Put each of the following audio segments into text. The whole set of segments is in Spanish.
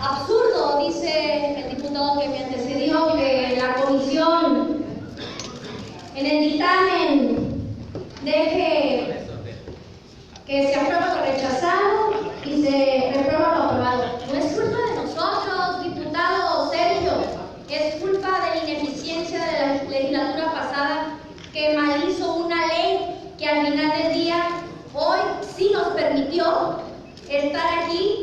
absurdo, dice el diputado que me antecedió, que la comisión en el dictamen deje que se aprueba lo rechazado y se reprueba lo aprobado. No es culpa de nosotros, diputado Sergio, es culpa de la ineficiencia de la legislatura pasada, que mal hizo una ley que al final del día hoy sí nos permitió estar aquí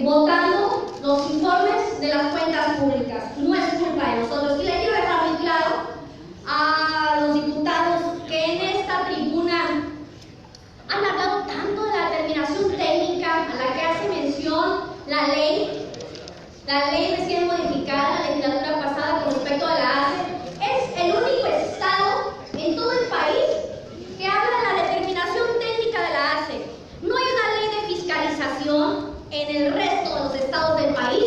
votando los informes de las cuentas públicas. No es culpa de nosotros. Y le quiero dejar muy claro a los diputados que en esta tribuna han hablado tanto de la determinación técnica a la que hace mención la ley recién modificada, la legislatura pasada con respecto a la ACE. Es el único estado en todo el país que habla de la determinación técnica de la ACE. No hay una ley de fiscalización en el resto de los estados del país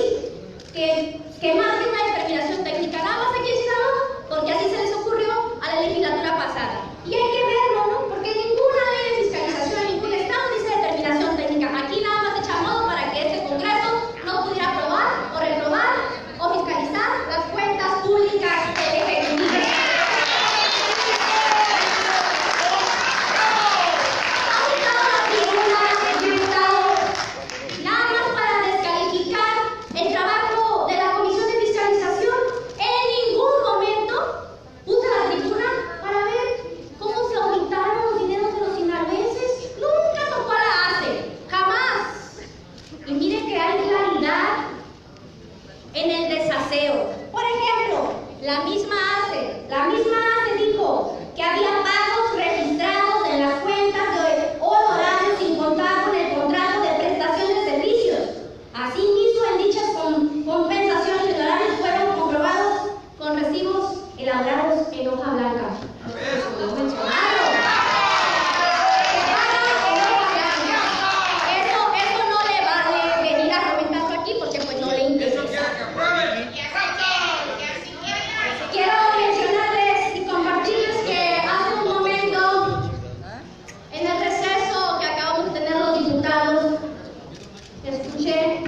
que marque una determinación técnica. Nada más aquí en Sinaloa, porque así se les ocurrió a la legislatura pasada. Y hay que verlo, ¿no? Porque ninguna ley de fiscalización en ningún estado dice determinación técnica. Aquí nada más echa modo para que este Congreso no pudiera aprobar o reprobar o fiscalizar las cuentas públicas del Ejecutivo. En el desaseo. Por ejemplo, la misma ACE dijo que había pagos registrados en las cuentas de honorarios sin contar con el contrato de prestación de servicios. Asimismo, en dichas compensaciones de honorarios fueron comprobados con recibos elaborados en hoja blanca. Eso no le vale venir a comentarlo aquí porque pues no le interesa. Quiero mencionarles y compartirles que hace un momento, en el receso que acabamos de tener los diputados, escuché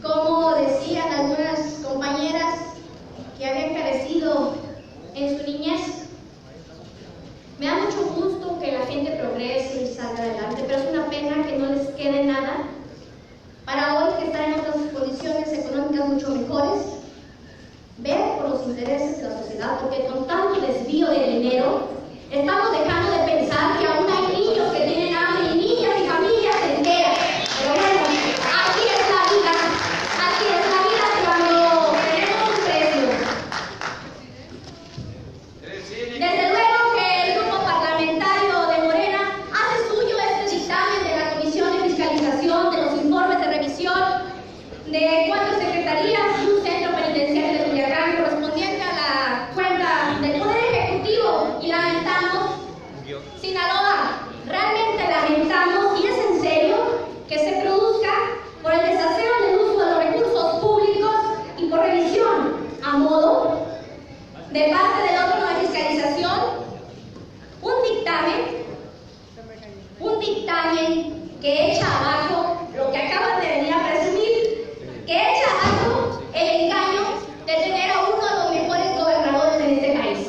cómo decían algunas compañeras que habían carecido en su niñez. Me da mucho gusto que la gente progrese y salga adelante, pero es una pena que no les quede nada para hoy, que están en otras condiciones económicas mucho mejores, ver por los intereses de la sociedad, porque con tanto desvío de dinero estamos dejando de pensar que aún hay niños que tienen hambre y niñas y familias enteras. Pero bueno, así es la vida cuando tenemos un precio. Desde luego que el grupo parlamentario de Morena hace suyo este dictamen de la Comisión de Fiscalización de los informes de revisión de 4 secretarías y un centro penitenciario de Culiacán correspondiente a la cuenta del Poder Ejecutivo, y lamentamos, Sinaloa, realmente lamentamos, y es en serio, que se produzca por el desaseo en el uso de los recursos públicos y por revisión a modo de parte del órgano de fiscalización un dictamen que echa abajo lo que acaban de venir a presumir, que echa abajo el engaño de tener a uno de los mejores gobernadores en este país.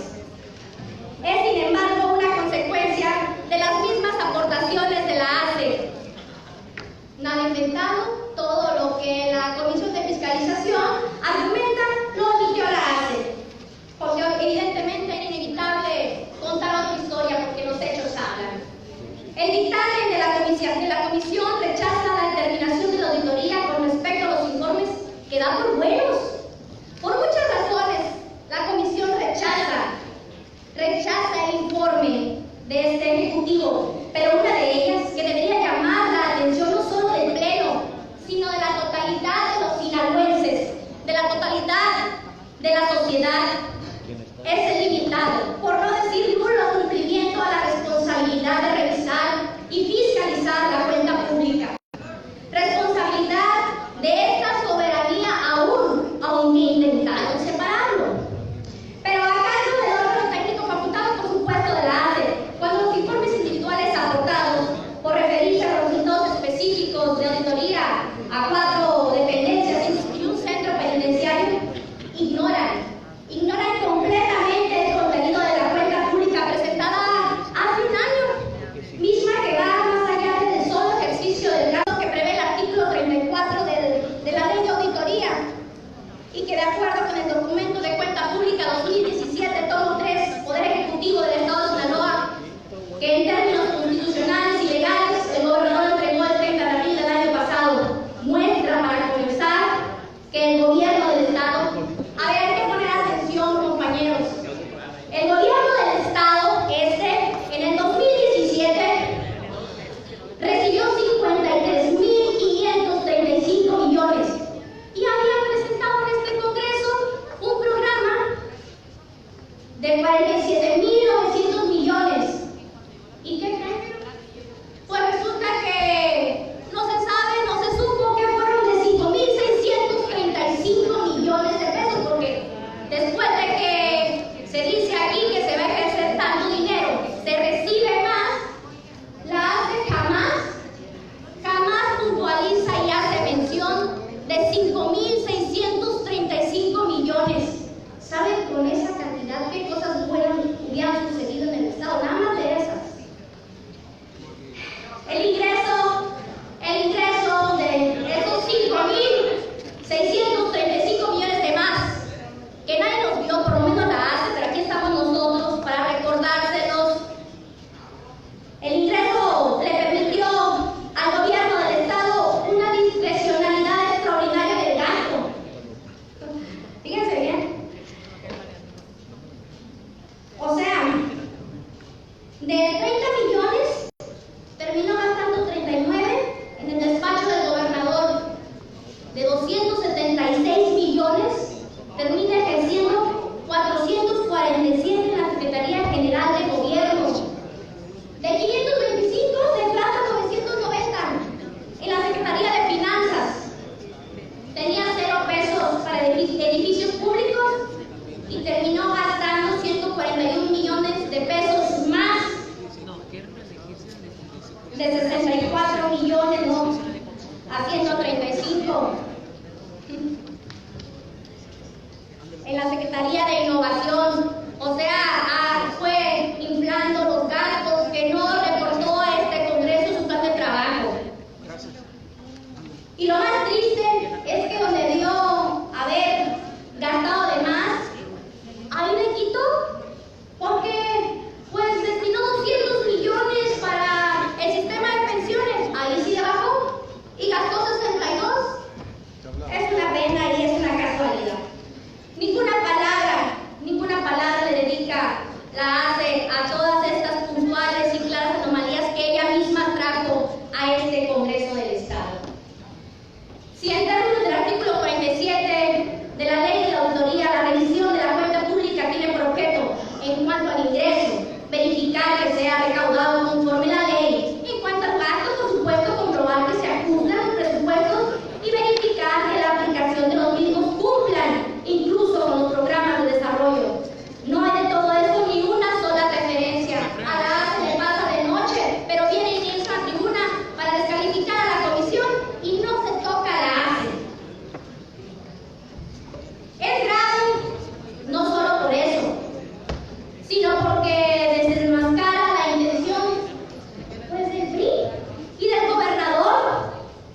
Es, sin embargo, una consecuencia de las mismas aportaciones de la ACE. Nada inventado, todo lo que la Comisión de Fiscalización argumenta lo omitió la ACE, porque evidentemente era inevitable contar otra historia porque los hechos hablan. El dictamen de la comisión rechaza la determinación de la auditoría con respecto a los informes que da por buenos. Por muchas razones, la comisión rechaza el informe de este Ejecutivo, pero una de ellas que debería llamar la atención no solo del Pleno, sino de la totalidad de los sinaloenses, de la totalidad 5.635 millones. ¿Saben con esa cantidad qué cosas buenas hubieran sucedido en el Estado? Nada más de esas. El ingreso de esos 5.635 millones de más, que nadie nos vio, por lo menos la hace, pero aquí estamos nosotros para recordárselos. El ingreso le permitió al gobierno del Estado una discrecionalidad extraordinaria del gasto. Fíjense bien. O sea, de 30 millones, terminó gastando 39 en el despacho del gobernador. De 276 millones, termina ejerciendo 447 en la Secretaría General de Gobierno. De 525 se plata 990 en la Secretaría de Finanzas. Tenía 0 pesos para edificios públicos y terminó gastando 141 millones de pesos más de 64 millones, ¿no? Haciendo 35. En la Secretaría de Innovación, o sea, fue inflando los gastos que no reportó a este Congreso su plan de trabajo. Y lo más triste es que donde debió haber gastado de más, ahí le quitó, porque pues destinó 200 millones para el sistema de pensiones, ahí sí le bajó, y gastó 62. Es una pena y es una casualidad. Ninguna palabra le dedica la hace a todas estas puntuales y claras anomalías que ella misma trajo a este Congreso del Estado. Si en términos del artículo 47 de la Ley de la Auditoría, la revisión de la cuenta pública tiene por objeto, en cuanto al ingreso, verificar que sea recaudado conforme la ley; en cuanto al gasto, por supuesto, comprobar que se ajustan los presupuestos y verificar que la aplicación de los mismos cumplan, incluso con los programas de desarrollo. No hay de todo eso ni una sola referencia. A la ACE le pasa de noche, pero viene y inicia la tribuna para descalificar a la comisión y no se toca a la ACE. Es grave no solo por eso, sino porque desenmascara la intención pues del PRI y del gobernador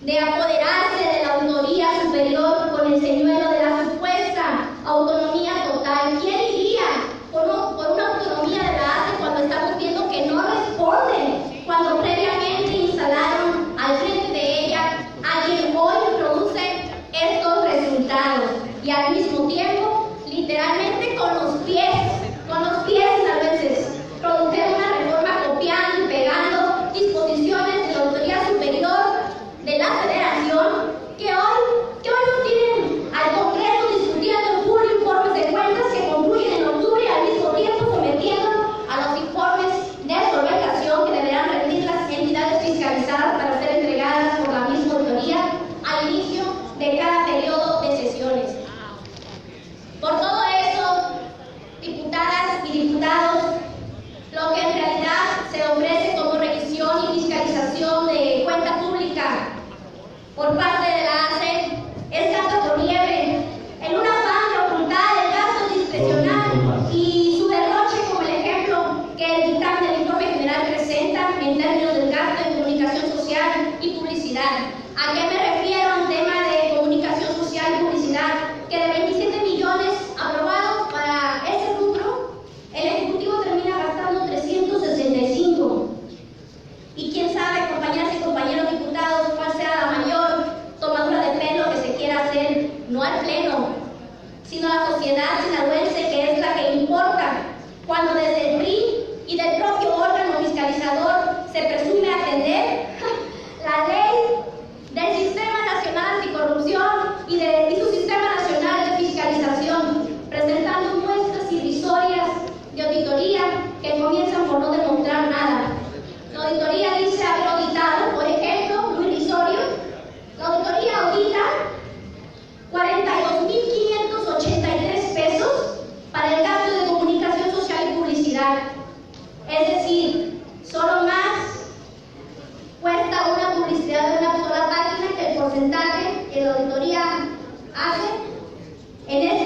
de apoderarse de la autoría superior con el señuelo de la supuesta autonomía total. ¿Quién iría por una autonomía de la ACE cuando estamos viendo que no responden, cuando previamente instalaron al frente de ella a quien hoy produce estos resultados y al mismo tiempo, literalmente con los pies sinaloenses, produjeron una reforma copiando y pegando disposiciones de la autoridad superior de la Federación que hoy no tienen al Congreso discutiendo en julio informes de cuentas que concluyen en octubre y al mismo tiempo sometiéndolo a los informes de solventación que deberán rendir las entidades fiscalizadas para ser entregadas por la misma autoría al inicio de cada periodo de sesiones. Por todo eso, diputadas y diputados, lo que en realidad se ofrece como revisión y fiscalización de cuenta pública por parte de la ACE es gato por liebre, en un afán de ocultar el gasto discrecional y su derroche, como el ejemplo que el dictamen del informe general presenta en términos del gasto en comunicación social y publicidad. ¿A qué me refiero? A un tema de comunicación social y publicidad que de 27 millones aprobados para ese rubro, el Ejecutivo termina gastando 365. Y quién sabe, compañeras y compañeros diputados, cuál sea la mayor tomadura de pelo que se quiera hacer, no al Pleno, sino a la sociedad sinaloense, que es la que importa, cuando desde el PRI y del propio órgano fiscalizador se presume atender la ley del Sistema Nacional Anticorrupción y su Sistema Nacional de Fiscalización, presentando muestras irrisorias de auditoría que comienzan por no demostrar nada. La auditoría dice haber auditado, por ejemplo, muy irrisorio, la auditoría audita 42.583 pesos para el gasto de comunicación social y publicidad. Es decir, solo más cuesta una publicidad de una sola página que el porcentaje que la auditoría hace en este